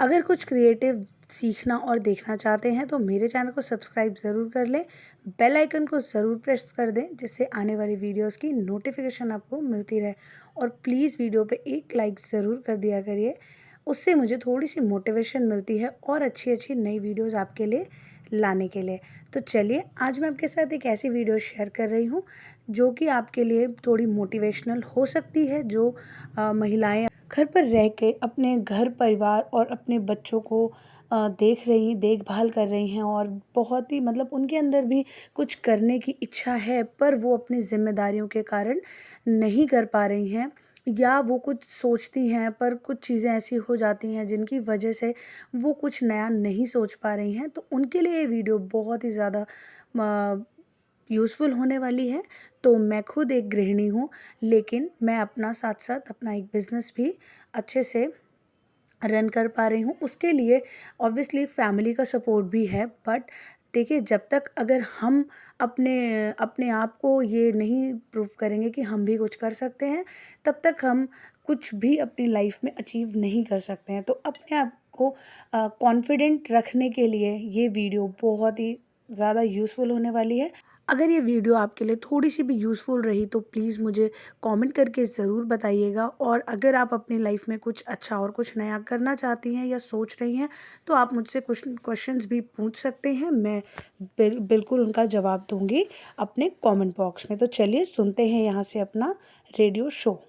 अगर कुछ क्रिएटिव सीखना और देखना चाहते हैं तो मेरे चैनल को सब्सक्राइब ज़रूर कर लें, बेल आइकन को ज़रूर प्रेस कर दें जिससे आने वाली वीडियोस की नोटिफिकेशन आपको मिलती रहे। और प्लीज़ वीडियो पे एक लाइक ज़रूर कर दिया करिए, उससे मुझे थोड़ी सी मोटिवेशन मिलती है और अच्छी अच्छी नई वीडियोस आपके लिए लाने के लिए। तो चलिए, आज मैं आपके साथ एक ऐसी वीडियो शेयर कर रही हूँ जो कि आपके लिए थोड़ी मोटिवेशनल हो सकती है। जो महिलाएं घर पर रह के अपने घर परिवार और अपने बच्चों को देखभाल कर रही हैं और बहुत ही मतलब उनके अंदर भी कुछ करने की इच्छा है, पर वो अपनी जिम्मेदारियों के कारण नहीं कर पा रही हैं, या वो कुछ सोचती हैं पर कुछ चीज़ें ऐसी हो जाती हैं जिनकी वजह से वो कुछ नया नहीं सोच पा रही हैं। तो उनके लिए ये वीडियो बहुत ही ज़्यादा यूज़फुल होने वाली है। तो मैं खुद एक गृहिणी हूँ, लेकिन मैं अपना साथ साथ अपना एक बिज़नेस भी अच्छे से रन कर पा रही हूँ। उसके लिए ऑब्वियसली फैमिली का सपोर्ट भी है, बट देखिए, जब तक अगर हम अपने अपने आप को ये नहीं प्रूव करेंगे कि हम भी कुछ कर सकते हैं, तब तक हम कुछ भी अपनी लाइफ में अचीव नहीं कर सकते हैं। तो अपने आप को कॉन्फिडेंट रखने के लिए ये वीडियो बहुत ही ज़्यादा यूज़फुल होने वाली है। अगर ये वीडियो आपके लिए थोड़ी सी भी यूज़फुल रही तो प्लीज़ मुझे कमेंट करके ज़रूर बताइएगा। और अगर आप अपनी लाइफ में कुछ अच्छा और कुछ नया करना चाहती हैं या सोच रही हैं तो आप मुझसे कुछ क्वेश्चंस भी पूछ सकते हैं। मैं बिल्कुल उनका जवाब दूंगी अपने कमेंट बॉक्स में। तो चलिए, सुनते हैं यहाँ से अपना रेडियो शो।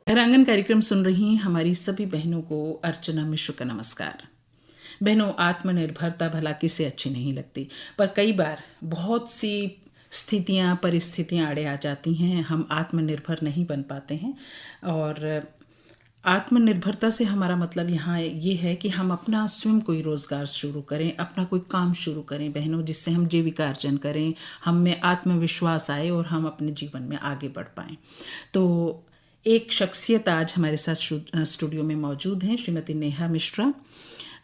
घरांगन कार्यक्रम सुन रही हमारी सभी बहनों को अर्चना मिश्र का नमस्कार। बहनों, आत्मनिर्भरता भला किसे अच्छी नहीं लगती, पर कई बार बहुत सी स्थितियां परिस्थितियां आड़े आ जाती हैं, हम आत्मनिर्भर नहीं बन पाते हैं। और आत्मनिर्भरता से हमारा मतलब यहाँ ये है कि हम अपना स्वयं कोई रोज़गार शुरू करें, अपना कोई काम शुरू करें बहनों, जिससे हम जीविका अर्जन करें, हम में आत्मविश्वास आए और हम अपने जीवन में आगे बढ़ पाएं। तो एक शख्सियत आज हमारे साथ स्टूडियो में मौजूद हैं, श्रीमती नेहा मिश्रा।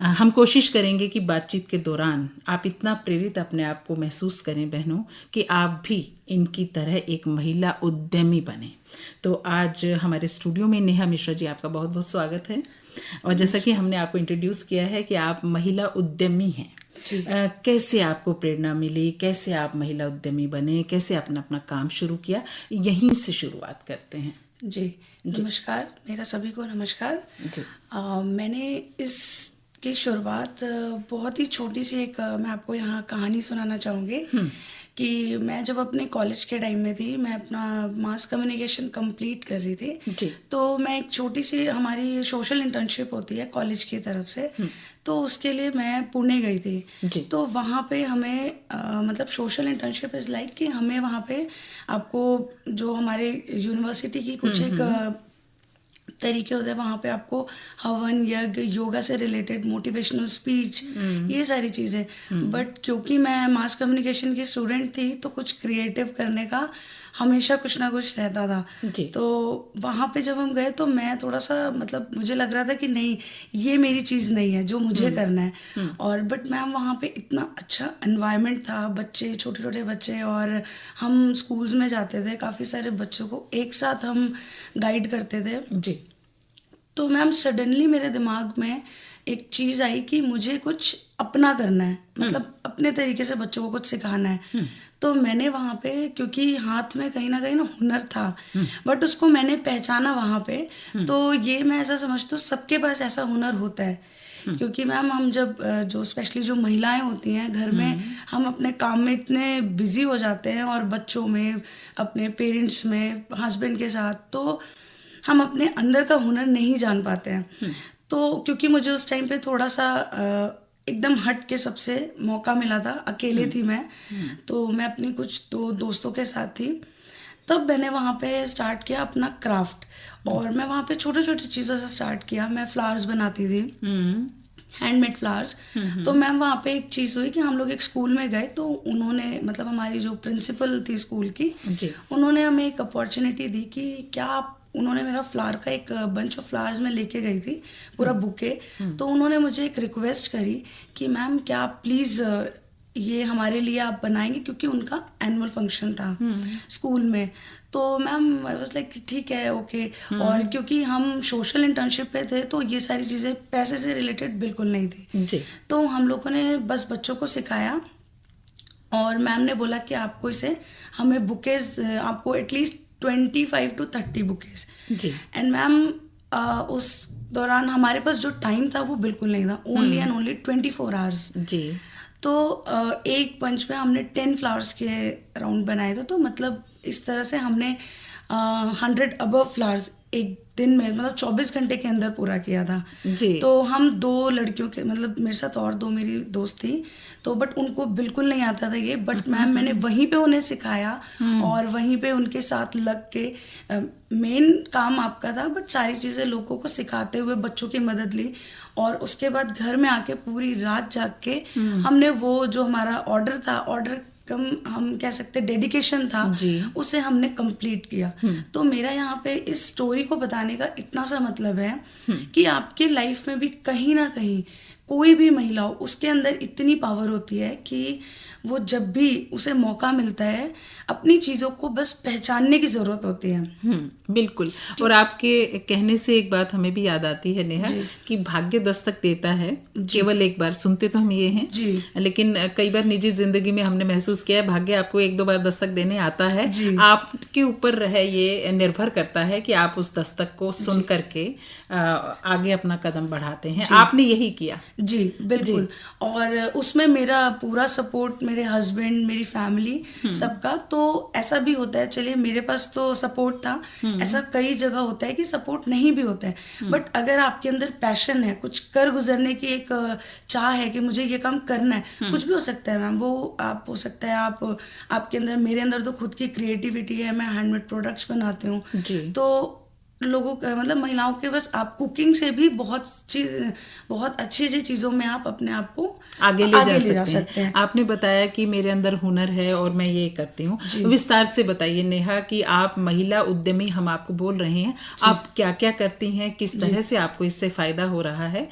हम कोशिश करेंगे कि बातचीत के दौरान आप इतना प्रेरित अपने आप को महसूस करें बहनों कि आप भी इनकी तरह एक महिला उद्यमी बने। तो आज हमारे स्टूडियो में नेहा मिश्रा जी, आपका बहुत बहुत स्वागत है। और जैसा कि हमने आपको इंट्रोड्यूस किया है कि आप महिला उद्यमी हैं, कैसे आपको प्रेरणा मिली, कैसे आप महिला उद्यमी बने, कैसे आपने अपना काम शुरू किया, यहीं से शुरुआत करते हैं। जी नमस्कार, मेरा सभी को नमस्कार जी। मैंने इसकी शुरुआत बहुत ही छोटी सी एक मैं आपको यहाँ कहानी सुनाना चाहूँगी कि मैं जब अपने कॉलेज के टाइम में थी, मैं अपना मास कम्युनिकेशन कंप्लीट कर रही थी जी। तो मैं एक छोटी सी, हमारी सोशल इंटर्नशिप होती है कॉलेज की तरफ से, तो उसके लिए मैं पुणे गई थी जी। तो वहाँ पे हमें मतलब सोशल इंटर्नशिप इज़ लाइक कि हमें वहाँ पे आपको जो हमारे यूनिवर्सिटी की कुछ एक तरीके होते हैं, वहाँ पे आपको हवन, यज्ञ, योगा से रिलेटेड, मोटिवेशनल स्पीच, ये सारी चीज़ें। बट क्योंकि मैं मास कम्युनिकेशन की स्टूडेंट थी तो कुछ क्रिएटिव करने का हमेशा कुछ ना कुछ रहता था जी। तो वहाँ पे जब हम गए तो मैं थोड़ा सा मतलब मुझे लग रहा था कि नहीं, ये मेरी चीज़ नहीं है जो मुझे करना है। और बट मैम वहाँ पे इतना अच्छा एनवायरनमेंट था, बच्चे, छोटे छोटे बच्चे, और हम स्कूल्स में जाते थे, काफ़ी सारे बच्चों को एक साथ हम गाइड करते थे जी। तो मैम सडनली मेरे दिमाग में एक चीज़ आई कि मुझे कुछ अपना करना है, मतलब अपने तरीके से बच्चों को कुछ सिखाना है। तो मैंने वहाँ पे, क्योंकि हाथ में कहीं ना हुनर था, बट उसको मैंने पहचाना वहाँ पे। तो ये मैं ऐसा समझती हूँ सबके पास ऐसा हुनर होता है, क्योंकि मैम हम जब जो स्पेशली जो महिलाएं होती हैं घर में, हम अपने काम में इतने बिजी हो जाते हैं और बच्चों में, अपने पेरेंट्स में, हस्बैंड के साथ, तो हम अपने अंदर का हुनर नहीं जान पाते हैं। तो क्योंकि मुझे उस टाइम पे थोड़ा सा एकदम हट के सबसे मौका मिला था, अकेले थी मैं, तो मैं अपनी कुछ दोस्तों के साथ थी, तब मैंने वहाँ पे स्टार्ट किया अपना क्राफ्ट। और मैं वहाँ पे छोटे छोटे चीज़ों से स्टार्ट किया। मैं फ्लावर्स बनाती थी, हैंडमेड फ्लावर्स। तो मैम वहाँ पे एक चीज़ हुई कि हम लोग एक स्कूल में गए, तो उन्होंने, मतलब हमारी जो प्रिंसिपल थी स्कूल की, उन्होंने हमें एक अपॉर्चुनिटी दी कि क्या आप, उन्होंने मेरा फ्लावर का एक बंच ऑफ फ्लावर्स में लेके गई थी, पूरा बुके। तो उन्होंने मुझे एक रिक्वेस्ट करी कि मैम क्या आप प्लीज़ ये हमारे लिए आप बनाएंगे, क्योंकि उनका एनुअल फंक्शन था स्कूल में। तो मैम आई वाज लाइक ठीक है, ओके। और क्योंकि हम सोशल इंटर्नशिप पे थे तो ये सारी चीज़ें पैसे से रिलेटेड बिल्कुल नहीं थी जी। तो हम लोगों ने बस बच्चों को सिखाया, और मैम ने बोला कि आपको इसे हमें बुकेज आपको एटलीस्ट 25 to 30 बुकेज। जी। एंड मैम उस दौरान हमारे पास जो टाइम था वो बिल्कुल नहीं था, ओनली एंड ओनली 24 आवर्स। जी। तो एक पंच में हमने 10 फ्लावर्स के राउंड बनाए थे, तो मतलब इस तरह से हमने 100 अबव फ्लावर्स एक दिन में, मतलब 24 घंटे के अंदर पूरा किया था। जी। तो हम 2 लड़कियों के, मतलब मेरे साथ और 2 मेरी दोस्त थी, तो बट उनको बिल्कुल नहीं आता था ये, बट मैम मैंने वहीं पे उन्हें सिखाया और वहीं पे उनके साथ लग के, मेन काम आपका था बट सारी चीज़ें लोगों को सिखाते हुए बच्चों की मदद ली। और उसके बाद घर में आके पूरी रात जाग के हमने वो जो हमारा ऑर्डर था, ऑर्डर कम हम कह सकते डेडिकेशन था, उसे हमने कंप्लीट किया। तो मेरा यहाँ पे इस स्टोरी को बताने का इतना सा मतलब है कि आपके लाइफ में भी कहीं ना कहीं कोई भी महिला हो, उसके अंदर इतनी पावर होती है कि वो जब भी उसे मौका मिलता है अपनी चीज़ों को बस पहचानने की ज़रूरत होती है। बिल्कुल। और आपके कहने से एक बात हमें भी याद आती है नेहा, कि भाग्य दस्तक देता है केवल एक बार। सुनते तो हम ये हैं जी, लेकिन कई बार निजी जिंदगी में हमने महसूस किया है भाग्य आपको 1-2 बार दस्तक देने आता है। आपके ऊपर ये निर्भर करता है कि आप उस दस्तक को सुन करके आगे अपना कदम बढ़ाते हैं। आपने यही किया। जी बिल्कुल। और उसमें मेरा पूरा सपोर्ट, मेरे हस्बैंड, मेरी फैमिली, सबका। तो ऐसा भी होता है, चलिए मेरे पास तो सपोर्ट था, ऐसा कई जगह होता है कि सपोर्ट नहीं भी होता है, बट अगर आपके अंदर पैशन है, कुछ कर गुजरने की एक चाह है कि मुझे ये काम करना है, कुछ भी हो सकता है मैम, वो आप हो सकता है आपके अंदर, मेरे अंदर तो खुद की क्रिएटिविटी है, मैं हैंडमेड प्रोडक्ट्स बनाती हूँ। तो लोगों का मतलब महिलाओं के बस आप कुकिंग से भी बहुत अच्छी अच्छी चीज़ों में आप अपने आप को आगे ले जा सकते हैं। आपने बताया कि मेरे अंदर हुनर है और मैं ये करती हूँ। विस्तार से बताइए नेहा कि आप महिला उद्यमी, हम आपको बोल रहे हैं, आप क्या क्या करती हैं, किस तरह से आपको इससे फायदा हो रहा है,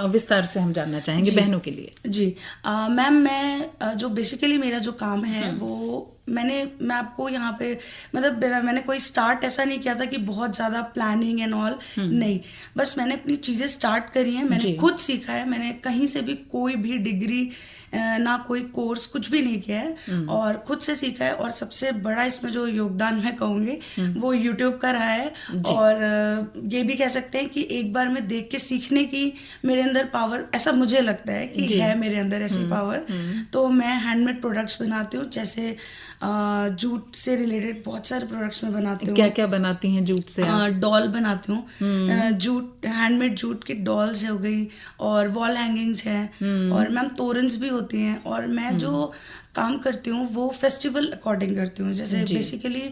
विस्तार से हम जानना चाहेंगे बहनों के लिए। जी मैम, मैं जो बेसिकली मेरा जो काम है वो मैं आपको यहाँ पे मतलब मैंने कोई स्टार्ट ऐसा नहीं किया था कि बहुत ज़्यादा प्लानिंग एंड ऑल, नहीं, बस मैंने अपनी चीज़ें स्टार्ट करी हैं, मैंने खुद सीखा है, मैंने कहीं से भी कोई भी डिग्री ना कोई कोर्स कुछ भी नहीं किया है, और खुद से सीखा है। और सबसे बड़ा इसमें जो योगदान मैं कहूँगी वो यूट्यूब का रहा है। और ये भी कह सकते हैं कि एक बार में देख के सीखने की मेरे अंदर पावर, ऐसा मुझे लगता है कि है मेरे अंदर ऐसी पावर। तो मैं हैंडमेड प्रोडक्ट्स बनाती हूँ, जैसे जूट से रिलेटेड बहुत सारे प्रोडक्ट्स मैं बनाती हूँ। क्या क्या बनाती हैं जूट से? डॉल बनाती हूँ, जूट, हैंडमेड जूट की डॉल्स हो गई, और वॉल हैंगिंग्स हैं, और मैम तोरन्स भी होती हैं। और मैं जो काम करती हूँ वो फेस्टिवल अकॉर्डिंग करती हूँ, जैसे बेसिकली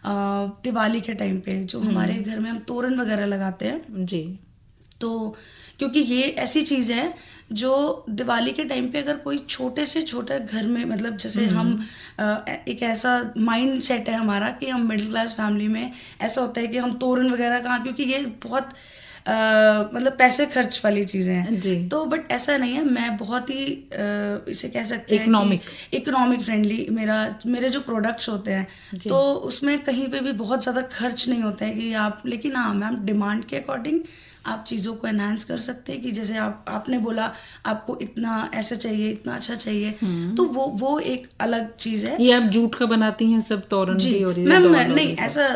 दिवाली के टाइम पे जो हमारे घर में हम तोरण वगैरह लगाते हैं जी, तो क्योंकि ये ऐसी चीज़ है जो दिवाली के टाइम पे अगर कोई छोटे से छोटे घर में, मतलब जैसे हम एक ऐसा माइंड सेट है हमारा कि हम मिडिल क्लास फैमिली में ऐसा होता है कि हम तोरण वगैरह कहाँ, क्योंकि ये बहुत मतलब पैसे खर्च वाली चीज़ें हैं, तो बट ऐसा नहीं है, मैं बहुत ही इसे कह सकते हैं इकोनॉमिक फ्रेंडली मेरे जो प्रोडक्ट्स होते हैं, तो उसमें कहीं पे भी बहुत ज़्यादा खर्च नहीं होता है कि आप, लेकिन हाँ मैम डिमांड के अकॉर्डिंग आप चीज़ों को एनहांस कर सकते हैं कि जैसे आपने बोला आपको इतना ऐसा चाहिए, इतना अच्छा चाहिए, तो वो एक अलग चीज़ है। ये आप जूट का बनाती हैं सब तोरण भी? और मैम नहीं, ऐसा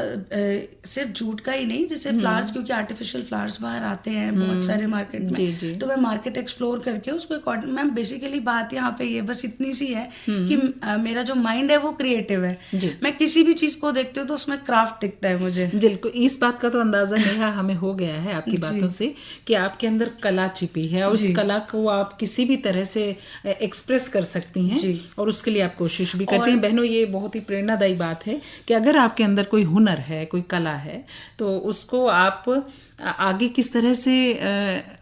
सिर्फ जूट का ही नहीं, जैसे फ्लावर्स, क्योंकि आर्टिफिशियल फ्लावर्स बाहर आते हैं बहुत सारे मार्केट में, तो मैं मार्केट एक्सप्लोर करके उसको अकॉर्डिंग, मैम बेसिकली बात यहाँ पे ये बस इतनी सी है कि मेरा जो माइंड है वो क्रिएटिव है, मैं किसी भी चीज़ को देखती हूँ तो उसमें क्राफ्ट दिखता है मुझे। बिल्कुल, इस बात का तो अंदाजा नेहा हमें हो गया है आपकी बातों से कि आपके अंदर कला छिपी है, और उस कला को आप किसी भी तरह से एक्सप्रेस कर सकती हैं, और उसके लिए आप कोशिश भी करती हैं। बहनों, ये बहुत ही प्रेरणादायी बात है कि अगर आपके अंदर कोई हुनर है, कोई कला है, तो उसको आप आगे किस तरह से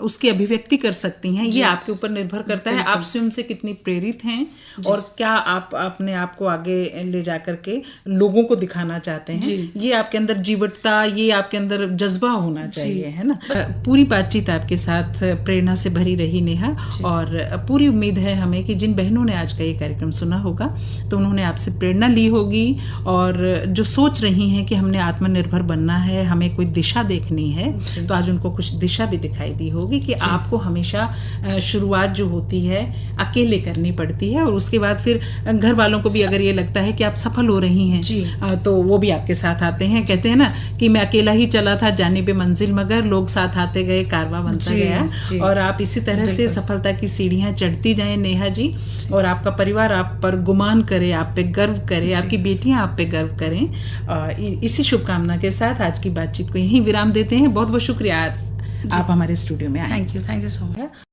उसकी अभिव्यक्ति कर सकती हैं, ये आपके ऊपर निर्भर करता है आप स्वयं से कितनी प्रेरित हैं, और क्या आप अपने आप को आगे ले जा करके लोगों को दिखाना चाहते हैं। ये आपके अंदर जीवटता, ये आपके अंदर जज्बा होना चाहिए, है ना। पूरी बातचीत आपके साथ प्रेरणा से भरी रही नेहा, और पूरी उम्मीद है हमें कि जिन बहनों ने आज का ये कार्यक्रम सुना होगा तो उन्होंने आपसे प्रेरणा ली होगी, और जो सोच रही हैं कि हमने आत्मनिर्भर बनना है, हमें कोई दिशा देखनी है, तो आज उनको कुछ दिशा भी दिखाई दी होगी कि आपको हमेशा शुरुआत जो होती है अकेले करनी पड़ती है, और उसके बाद फिर घर वालों को भी अगर ये लगता है कि आप सफल हो रही हैं तो वो भी आपके साथ आते हैं। कहते हैं ना कि मैं अकेला ही चला था जानिबे मंजिल, मगर लोग साथ आते गए, कारवां बनता गया, और आप इसी तरह से सफलता की सीढ़ियां चढ़ती जाएं नेहा जी, और आपका परिवार आप पर गुमान करे, आप पे गर्व करे, आपकी बेटियां आप पे गर्व करें। इसी शुभकामना के साथ आज की बातचीत को यहीं विराम देते हैं। बहुत बहुत शुक्रिया आप हमारे स्टूडियो में आए। Thank you so much.